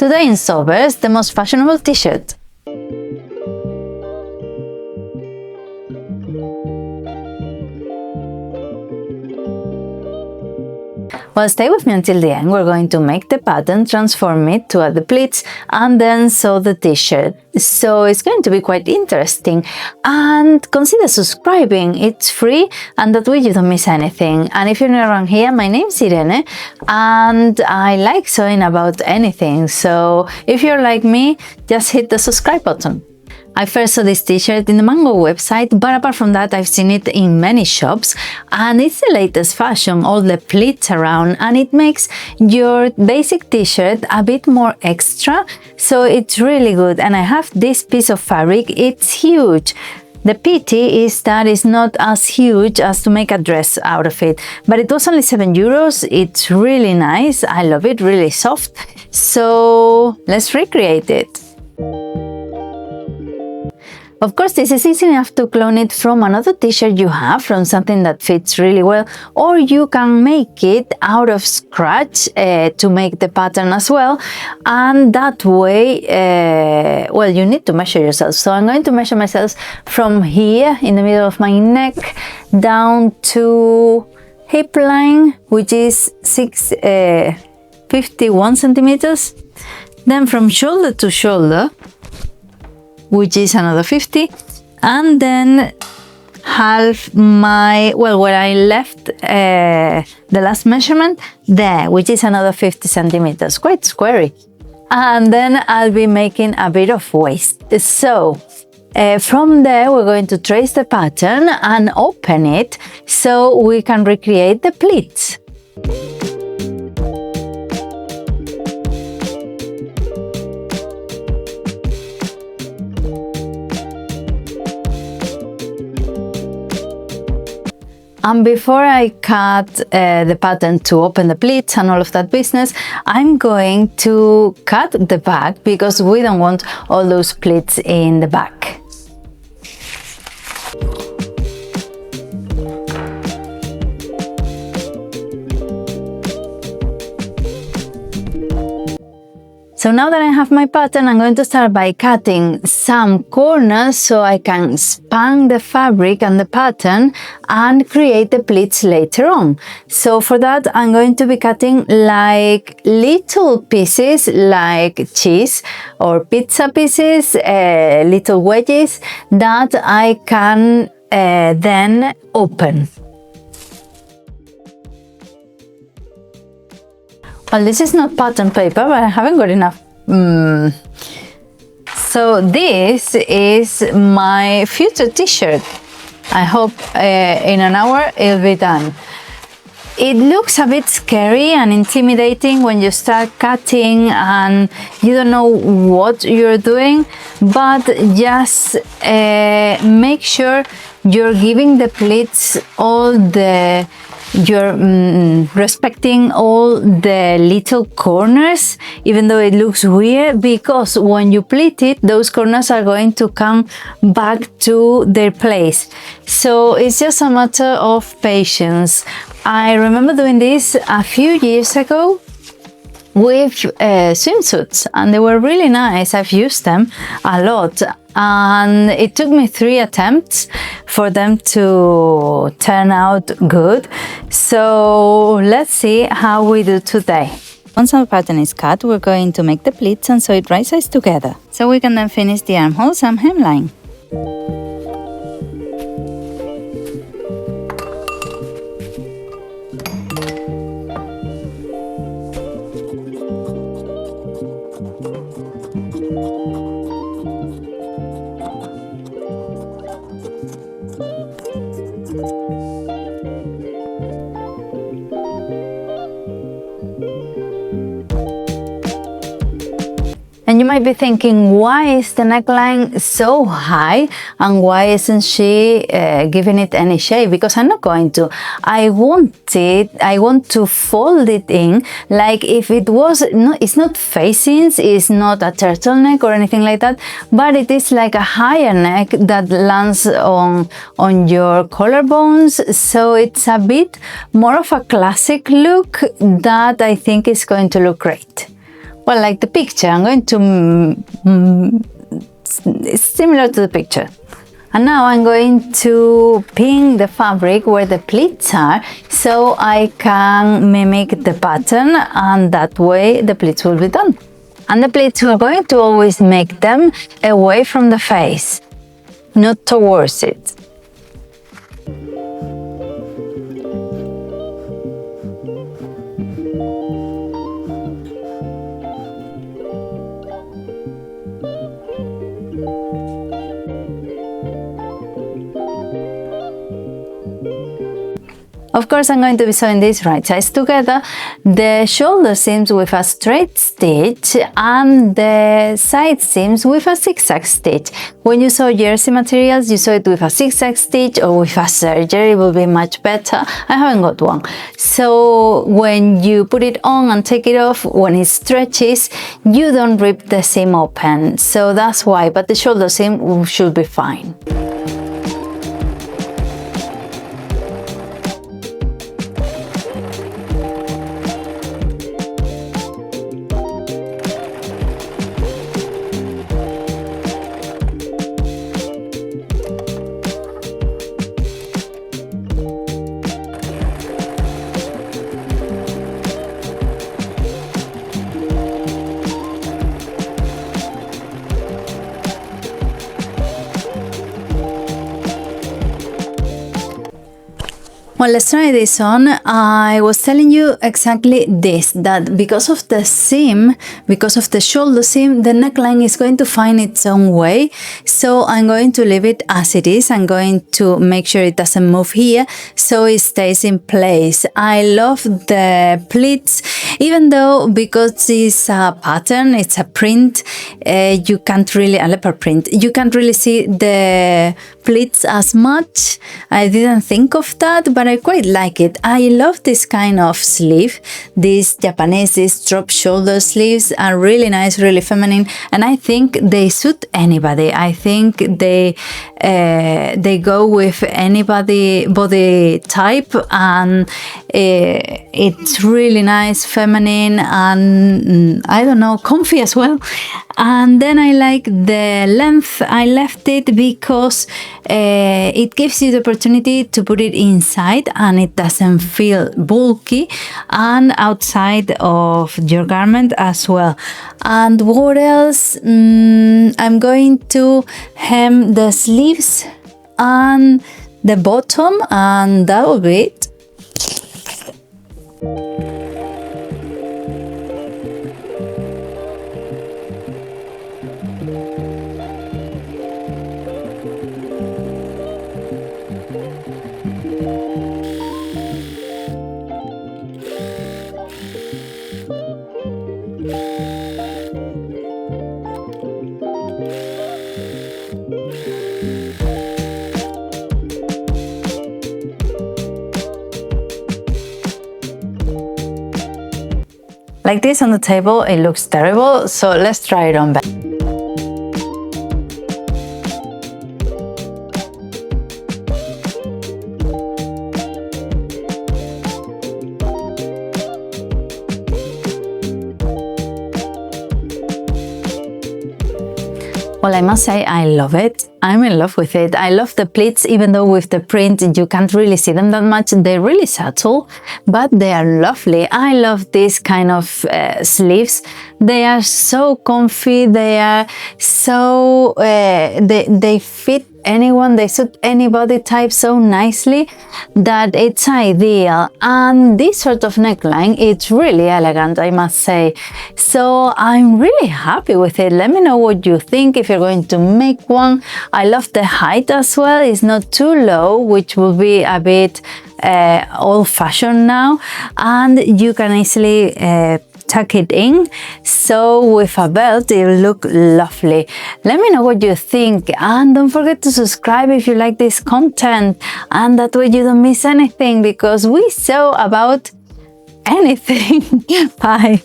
Today in Sewverse, the most fashionable t-shirt. Well, stay with me until the end. We're going to make the pattern, transform it to add the pleats, and then sew the t-shirt. So it's going to be quite interesting. And consider subscribing. It's free, and that way you don't miss anything. And if you're new around here, my name's Irene, and I like sewing about anything. So if you're like me, just hit the subscribe button. I first saw this t-shirt in the Mango website, but apart from that, I've seen it in many shops, and it's the latest fashion, all the pleats around, and it makes your basic t-shirt a bit more extra, so it's really good. And I have this piece of fabric, it's huge. The pity is that it's not as huge as to make a dress out of it, but it was only €7. It's really nice, I love it, really soft, so let's recreate it. Of course, this is easy enough to clone it from another t-shirt you have, from something that fits really well, or you can make it out of scratch to make the pattern as well. And that way, well, you need to measure yourself. So I'm going to measure myself from here in the middle of my neck down to hip line, which is 51 centimeters. Then from shoulder to shoulder, which is another 50, and then half my, well, where I left the last measurement there, which is another 50 centimeters, quite squarey. And then I'll be making a bit of waist. So from there, we're going to trace the pattern and open it so we can recreate the pleats. And before I cut the pattern to open the pleats and all of that business, I'm going to cut the back because we don't want all those pleats in the back. So now that I have my pattern, I'm going to start by cutting some corners so I can span the fabric and the pattern and create the pleats later on. So for that, I'm going to be cutting like little pieces like cheese or pizza pieces, little wedges that I can then open. Well, this is not pattern paper, but I haven't got enough. So this is my future t-shirt. I hope in an hour it'll be done. It looks a bit scary and intimidating when you start cutting and you don't know what you're doing, but just make sure you're giving the pleats all the you're respecting all the little corners, even though it looks weird, because when you pleat it, those corners are going to come back to their place. So it's just a matter of patience. I remember doing this a few years ago with swimsuits, and they were really nice. I've used them a lot, and it took me 3 attempts for them to turn out good. So let's see how we do today. Once our pattern is cut, we're going to make the pleats and sew it right sides together, so we can then finish the armholes and hemline. And you might be thinking, why is the neckline so high and why isn't she giving it any shape? Because I'm not going to. I want to fold it in like if it was, no, it's not facings, it's not a turtleneck or anything like that, but it is like a higher neck that lands on your collarbones. So it's a bit more of a classic look that I think is going to look great. Well, like the picture, I'm going to, it's similar to the picture. And now I'm going to pin the fabric where the pleats are so I can mimic the pattern, and that way the pleats will be done. And the pleats, we're going to always make them away from the face, not towards it. Of course, I'm going to be sewing this right sides together, the shoulder seams with a straight stitch and the side seams with a zigzag stitch. When you sew jersey materials, you sew it with a zigzag stitch or with a serger, it will be much better. I haven't got one. So when you put it on and take it off, when it stretches, you don't rip the seam open. So that's why, but the shoulder seam should be fine. Well, let's try this on. I was telling you exactly this, that because of the seam, because of the shoulder seam, the neckline is going to find its own way. So I'm going to leave it as it is. I'm going to make sure it doesn't move here, so it stays in place. I love the pleats, even though because it's a pattern, it's a print, you can't really, a leopard print, you can't really see the pleats as much. I didn't think of that, but I quite like it. I love this kind of sleeve. These Japanese, these drop shoulder sleeves are really nice, really feminine, and I think they suit anybody. I think they go with anybody body type, and it's really nice, feminine, and I don't know, comfy as well. And then I like the length. I left it because it gives you the opportunity to put it inside and it doesn't feel bulky, and outside of your garment as well. And what else? I'm going to hem the sleeves and the bottom, and that will be it. Like this on the table, it looks terrible, so let's try it on back. Well, I must say I love it. I'm in love with it. I love the pleats, even though with the print you can't really see them that much. They're really subtle, but they are lovely. I love this kind of sleeves. They are so comfy. They are so, they fit anyone, they suit any body type so nicely that it's ideal. And this sort of neckline, it's really elegant, I must say. So I'm really happy with it. Let me know what you think if you're going to make one. I love the height as well. It's not too low, which will be a bit old-fashioned now, and you can easily tuck it in, so with a belt it will look lovely. Let me know what you think, and don't forget to subscribe if you like this content, and that way you don't miss anything, because we sew about anything. Bye.